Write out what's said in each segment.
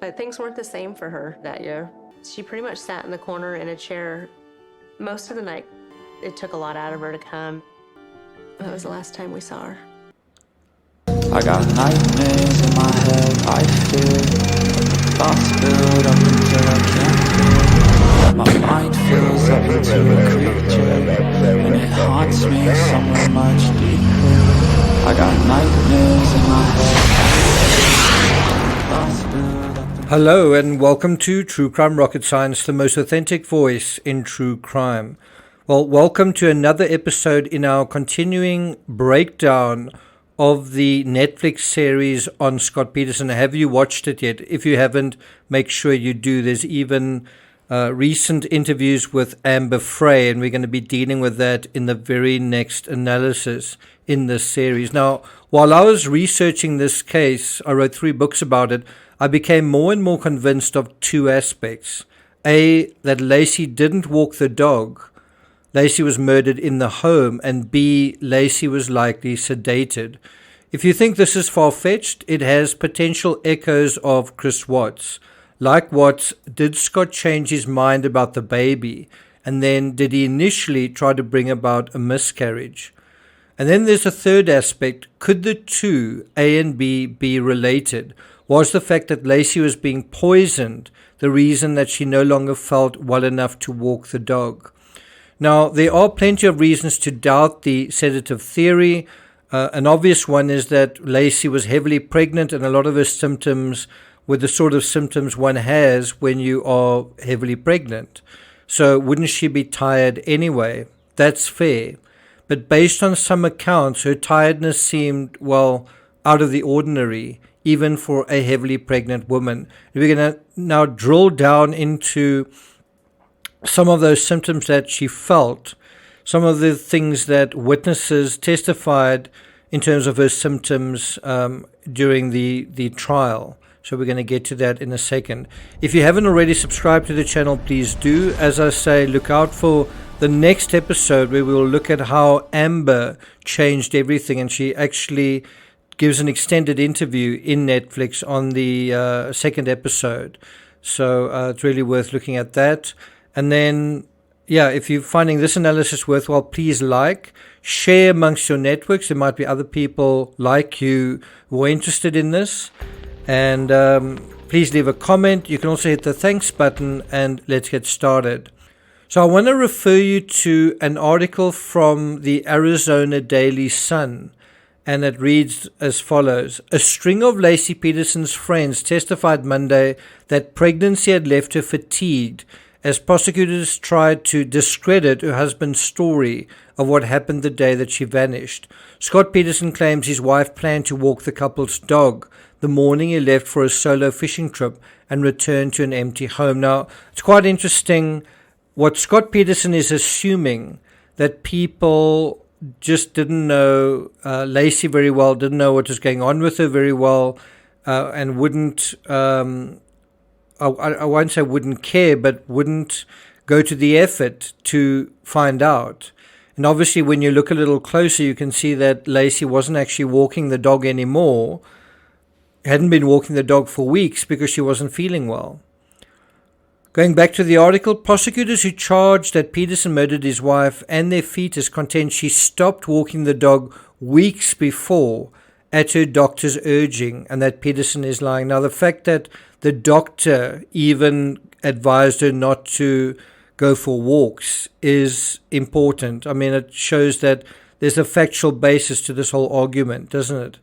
But things weren't the same for her that year. She pretty much sat in the corner in a chair most of the night. It took a lot out of her to come. That was the last time we saw her. I got nightmares in my head, I fear thoughts build up until I can't feel. My mind fills up into a creature, and it haunts me somewhere much deeper. I got nightmares in my head, thoughts build up. Hello and welcome to True Crime Rocket Science, the most authentic voice in true crime. Well, welcome to another episode in our continuing breakdown of the Netflix series on Scott Peterson. Have you watched it yet? If you haven't, make sure you do. There's even recent interviews with Amber Frey, and we're going to be dealing with that in the very next analysis in this series. Now, while I was researching this case, I wrote 3 books about it. I became more and more convinced of 2 aspects. A, that LACI didn't walk the dog. LACI was murdered in the home, and B, LACI was likely sedated. If you think this is far-fetched, it has potential echoes of Chris Watts. Like Watts, did Scott change his mind about the baby? And then did he initially try to bring about a miscarriage? And then there's a third aspect. Could the two, A and B, be related? Was the fact that LACI was being poisoned the reason that she no longer felt well enough to walk the dog? Now, there are plenty of reasons to doubt the sedative theory. An obvious one is that LACI was heavily pregnant, and a lot of her symptoms were the sort of symptoms one has when you are heavily pregnant. So wouldn't she be tired anyway? That's fair. But based on some accounts, her tiredness seemed, well, out of the ordinary, even for a heavily pregnant woman. We're going to now drill down into some of those symptoms that she felt, some of the things that witnesses testified in terms of her symptoms during the trial. So we're going to get to that in a second. If you haven't already subscribed to the channel, please do. As I say, look out for the next episode where we will look at how Amber changed everything, and she actually gives an extended interview in Netflix on the second episode. So it's really worth looking at that. And then, yeah, if you're finding this analysis worthwhile, please share amongst your networks. There might be other people like you who are interested in this. And please leave a comment. You can also hit the thanks button, and let's get started. So I want to refer you to an article from the Arizona Daily Sun, and it reads as follows. A string of LACI Peterson's friends testified Monday that pregnancy had left her fatigued as prosecutors tried to discredit her husband's story of what happened the day that she vanished. Scott Peterson claims his wife planned to walk the couple's dog the morning he left for a solo fishing trip and returned to an empty home. Now, it's quite interesting. What Scott Peterson is assuming that people just didn't know LACI very well, didn't know what was going on with her very well, and wouldn't I won't say wouldn't care, but wouldn't go to the effort to find out. And obviously, when you look a little closer, you can see that LACI wasn't actually walking the dog anymore. Hadn't been walking the dog for weeks because she wasn't feeling well. Going back to the article, prosecutors who charged that Peterson murdered his wife and their fetus contend she stopped walking the dog weeks before at her doctor's urging, and that Peterson is lying. Now, the fact that the doctor even advised her not to go for walks is important. I mean, it shows that there's a factual basis to this whole argument, doesn't it?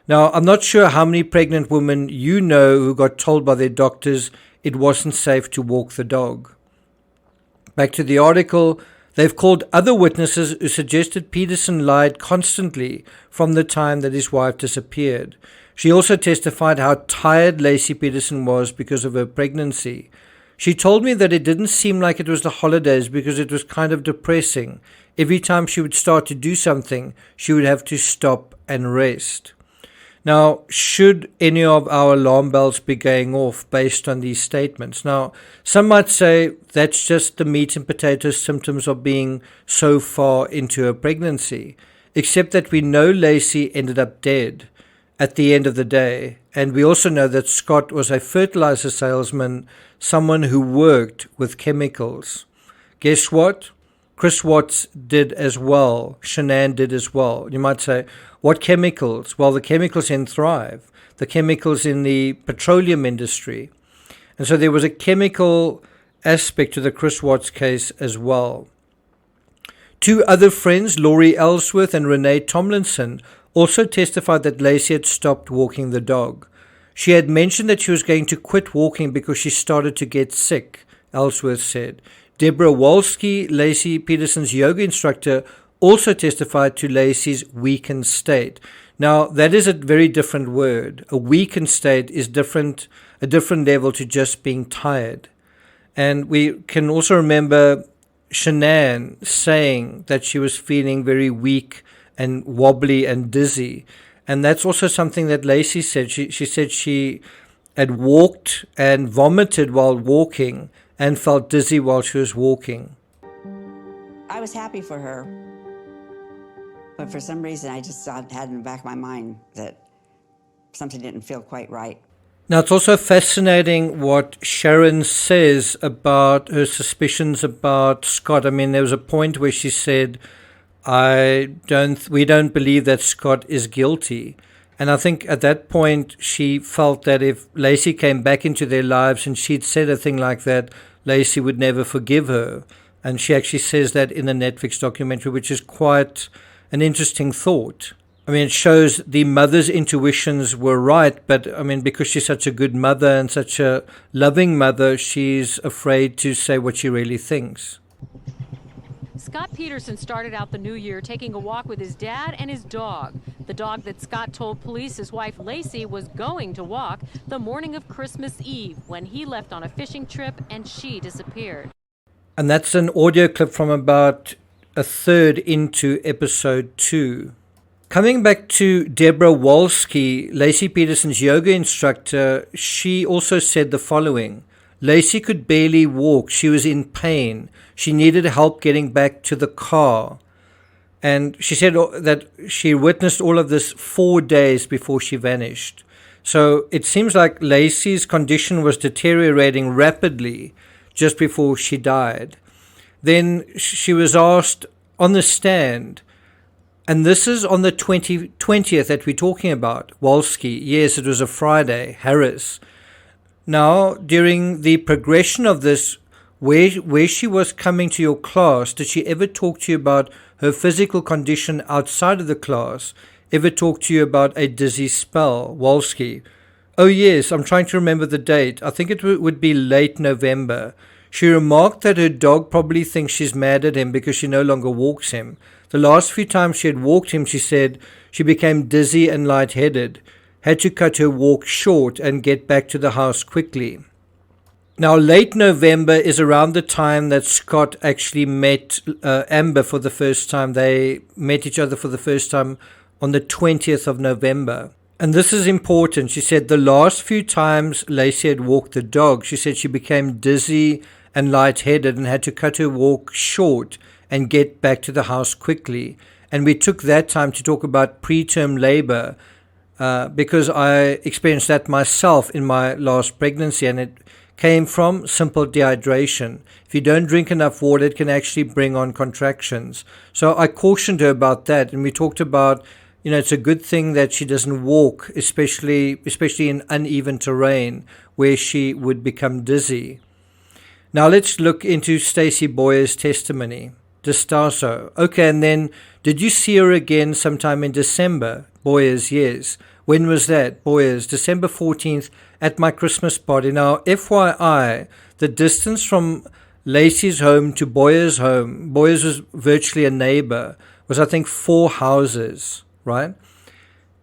Now, I'm not sure how many pregnant women you know who got told by their doctors it wasn't safe to walk the dog. Back to the article, they've called other witnesses who suggested Peterson lied constantly from the time that his wife disappeared. She also testified how tired LACI Peterson was because of her pregnancy. She told me that it didn't seem like it was the holidays because it was kind of depressing. Every time she would start to do something, she would have to stop and rest. Now, should any of our alarm bells be going off based on these statements? Now, some might say that's just the meat and potatoes symptoms of being so far into her pregnancy, except that we know LACI ended up dead. at the end of the day. And we also know that Scott was a fertilizer salesman, someone who worked with chemicals. Guess what? Chris Watts did as well. Shanann did as well. You might say, what chemicals? Well, the chemicals in Thrive, the chemicals in the petroleum industry. And so there was a chemical aspect to the Chris Watts case as well. Two other friends, Laurie Ellsworth and Renee Tomlinson, also testified that LACI had stopped walking the dog. She had mentioned that she was going to quit walking because she started to get sick, Ellsworth said. Deborah Wolski, LACI Peterson's yoga instructor, also testified to LACI's weakened state. Now, that is a very different word. A weakened state is a different level to just being tired. And we can also remember Shanann saying that she was feeling very weak and wobbly and dizzy. And that's also something that LACI said. She said she had walked and vomited while walking and felt dizzy while she was walking. I was happy for her, but for some reason I just had in the back of my mind that something didn't feel quite right. Now, it's also fascinating what Sharon says about her suspicions about Scott. I mean, there was a point where she said, we don't believe that Scott is guilty. And I think at that point, she felt that if LACI came back into their lives and she'd said a thing like that, LACI would never forgive her. And she actually says that in the Netflix documentary, which is quite an interesting thought. I mean, it shows the mother's intuitions were right, but I mean, because she's such a good mother and such a loving mother, she's afraid to say what she really thinks. Scott Peterson started out the new year taking a walk with his dad and his dog. The dog that Scott told police his wife LACI was going to walk the morning of Christmas Eve when he left on a fishing trip and she disappeared. And that's an audio clip from about a third into episode 2. Coming back to Deborah Wolski, LACI Peterson's yoga instructor, she also said the following. LACI could barely walk. She was in pain. She needed help getting back to the car. And she said that she witnessed all of this 4 days before she vanished. So it seems like LACI's condition was deteriorating rapidly just before she died. Then she was asked on the stand, and this is on the 20th that we're talking about, Wolski. Yes, it was a Friday, Harris. Now, during the progression of this, where she was coming to your class, did she ever talk to you about her physical condition outside of the class? Ever talk to you about a dizzy spell, Wolski? Oh yes, I'm trying to remember the date. I think it would be late November. She remarked that her dog probably thinks she's mad at him because she no longer walks him. The last few times she had walked him, she said she became dizzy and lightheaded, had to cut her walk short and get back to the house quickly. Now, late November is around the time that Scott actually met Amber for the first time. They met each other for the first time on the 20th of November. And this is important. She said the last few times LACI had walked the dog, she said she became dizzy and lightheaded and had to cut her walk short and get back to the house quickly. And we took that time to talk about preterm labor because I experienced that myself in my last pregnancy, and it came from simple dehydration. If you don't drink enough water, it can actually bring on contractions. So I cautioned her about that, and we talked about, you know, it's a good thing that she doesn't walk, especially in uneven terrain where she would become dizzy. Now let's look into Stacey Boyer's testimony. Distaso. Okay, and then did you see her again sometime in December? Boyers, yes. When was that? Boyers, December 14th at my Christmas party. Now, FYI, the distance from LACI's home to Boyers' home, Boyers was virtually a neighbor, was I think 4 houses, right?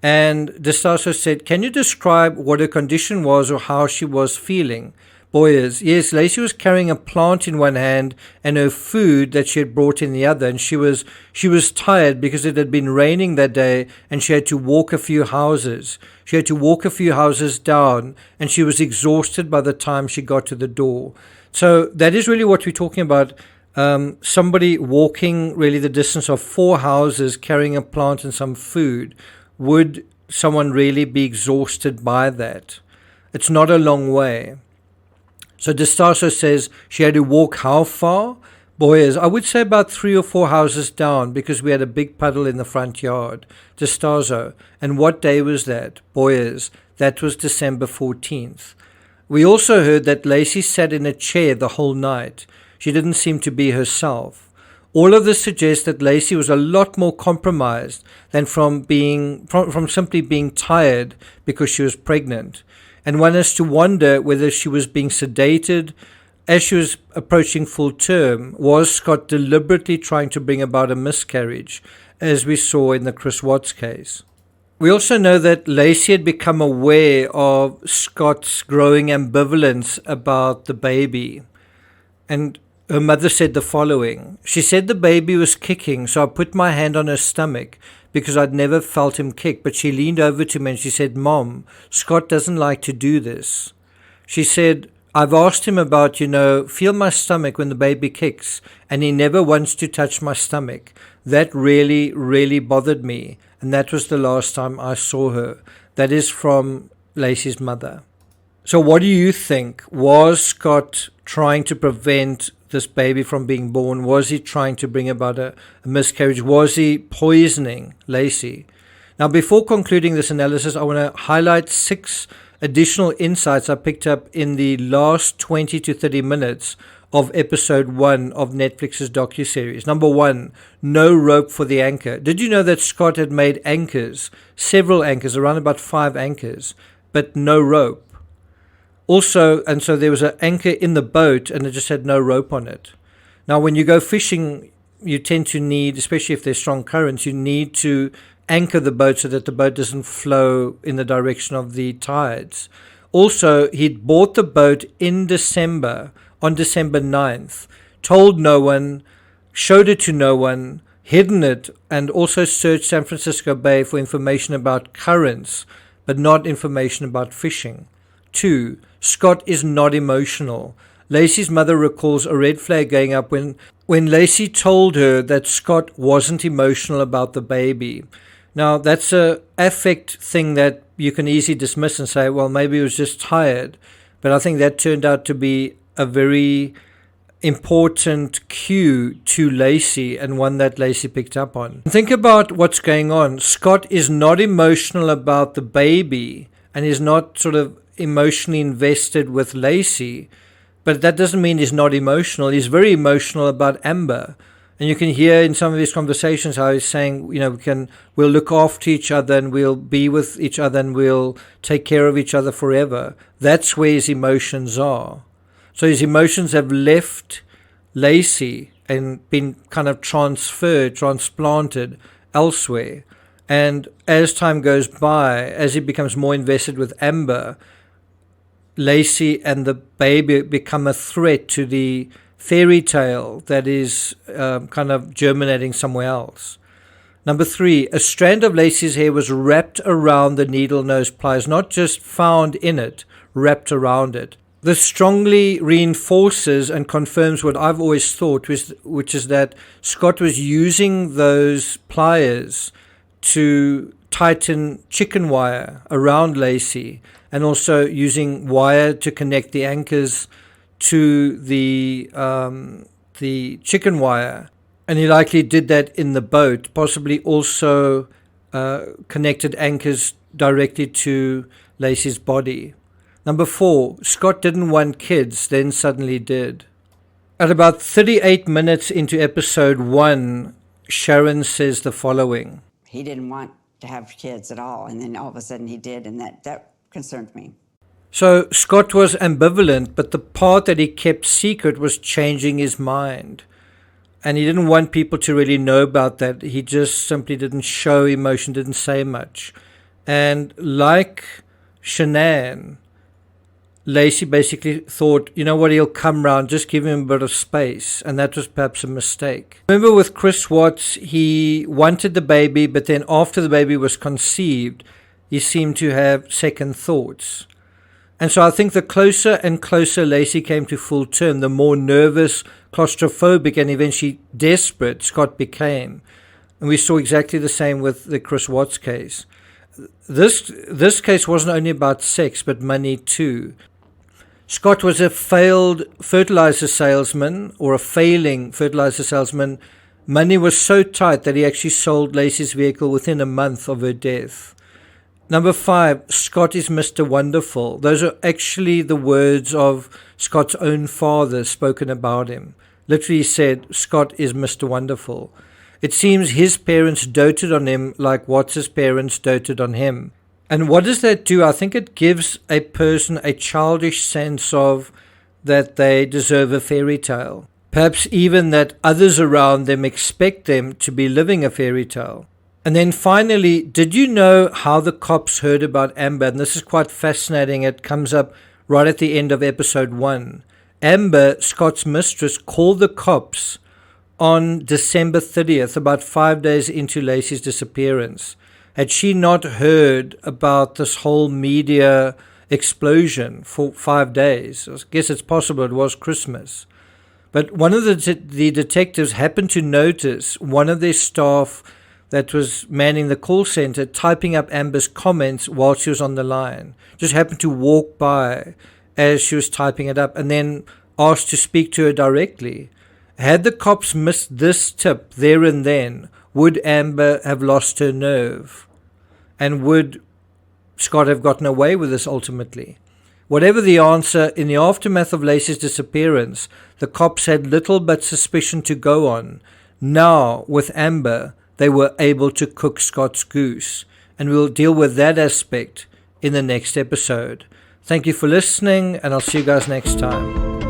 And Distaso said, can you describe what her condition was or how she was feeling? Boyers, yes, LACI was carrying a plant in one hand and her food that she had brought in the other, and she was tired because it had been raining that day and she had to walk a few houses. She had to walk a few houses down, and she was exhausted by the time she got to the door. So that is really what we're talking about. Somebody walking really the distance of 4 houses carrying a plant and some food would someone really be exhausted by that. It's not a long way. So Distaso says she had to walk how far? Boyers, I would say about 3 or 4 houses down because we had a big puddle in the front yard. Distaso. And what day was that? Boyers, that was December 14th. We also heard that LACI sat in a chair the whole night. She didn't seem to be herself. All of this suggests that LACI was a lot more compromised than from simply being tired because she was pregnant. And one has to wonder whether she was being sedated as she was approaching full term. Was Scott deliberately trying to bring about a miscarriage, as we saw in the Chris Watts case? We also know that LACI had become aware of Scott's growing ambivalence about the baby. And her mother said the following. She said the baby was kicking, so I put my hand on her stomach because I'd never felt him kick. But she leaned over to me and she said, Mom, Scott doesn't like to do this. She said, I've asked him about, feel my stomach when the baby kicks, and he never wants to touch my stomach. That really, really bothered me. And that was the last time I saw her. That is from LACI's mother. So what do you think? Was Scott trying to prevent this baby from being born? Was he trying to bring about a miscarriage? Was he poisoning LACI? Now, before concluding this analysis, I want to highlight 6 additional insights I picked up in the last 20 to 30 minutes of episode 1 of Netflix's docuseries. Number 1, no rope for the anchor. Did you know that Scott had made anchors, several anchors, around about 5 anchors, but no rope? Also, and so there was an anchor in the boat and it just had no rope on it. Now, when you go fishing, you tend to need, especially if there's strong currents, you need to anchor the boat so that the boat doesn't flow in the direction of the tides. Also, he'd bought the boat in December, on December 9th, told no one, showed it to no one, hidden it, and also searched San Francisco Bay for information about currents, but not information about fishing. 2, Scott is not emotional. LACI's mother recalls a red flag going up when LACI told her that Scott wasn't emotional about the baby. Now, that's a affect thing that you can easily dismiss and say, well, maybe he was just tired. But I think that turned out to be a very important cue to LACI and one that LACI picked up on. Think about what's going on. Scott is not emotional about the baby and is not sort of emotionally invested with LACI, but that doesn't mean he's not emotional. He's very emotional about Amber. And you can hear in some of his conversations how he's saying, we'll look after each other and we'll be with each other and we'll take care of each other forever. That's where his emotions are. So his emotions have left LACI and been kind of transplanted elsewhere. And as time goes by, as he becomes more invested with Amber, LACI and the baby become a threat to the fairy tale that is kind of germinating somewhere else. Number 3, a strand of LACI's hair was wrapped around the needle nose pliers, not just found in it, wrapped around it. This strongly reinforces and confirms what I've always thought, which is that Scott was using those pliers to tighten chicken wire around LACI and also using wire to connect the anchors to the chicken wire. And he likely did that in the boat, possibly also connected anchors directly to LACI's body. Number 4, Scott didn't want kids, then suddenly did. At about 38 minutes into episode 1, Sharon says the following. He didn't want to have kids at all, and then all of a sudden he did, and that concerned me. So Scott was ambivalent, but the part that he kept secret was changing his mind. And he didn't want people to really know about that. He just simply didn't show emotion, didn't say much. And like Shanann, LACI basically thought, you know what, he'll come round, just give him a bit of space. And that was perhaps a mistake. Remember with Chris Watts, he wanted the baby, but then after the baby was conceived, he seemed to have second thoughts. And so I think the closer and closer LACI came to full term, the more nervous, claustrophobic, and eventually desperate Scott became. And we saw exactly the same with the Chris Watts case. this case wasn't only about sex, but money too. Scott was a failed fertilizer salesman, or a failing fertilizer salesman. Money was so tight that he actually sold LACI's vehicle within a month of her death. Number 5, Scott is Mr. Wonderful. Those are actually the words of Scott's own father spoken about him. Literally said, Scott is Mr. Wonderful. It seems his parents doted on him like Watts' parents doted on him. And what does that do? I think it gives a person a childish sense of that they deserve a fairy tale. Perhaps even that others around them expect them to be living a fairy tale. And then finally, did you know how the cops heard about Amber? And this is quite fascinating. It comes up right at the end of episode 1. Amber, Scott's mistress, called the cops on December 30th, about 5 days into LACI's disappearance. Had she not heard about this whole media explosion for 5 days? I guess it's possible it was Christmas. But one of the detectives happened to notice one of their staff that was manning the call center typing up Amber's comments while she was on the line. Just happened to walk by as she was typing it up and then asked to speak to her directly. Had the cops missed this tip there and then, would Amber have lost her nerve? And would Scott have gotten away with this ultimately? Whatever the answer, in the aftermath of LACI's disappearance, the cops had little but suspicion to go on. Now, with Amber, they were able to cook Scott's goose. And we'll deal with that aspect in the next episode. Thank you for listening, and I'll see you guys next time.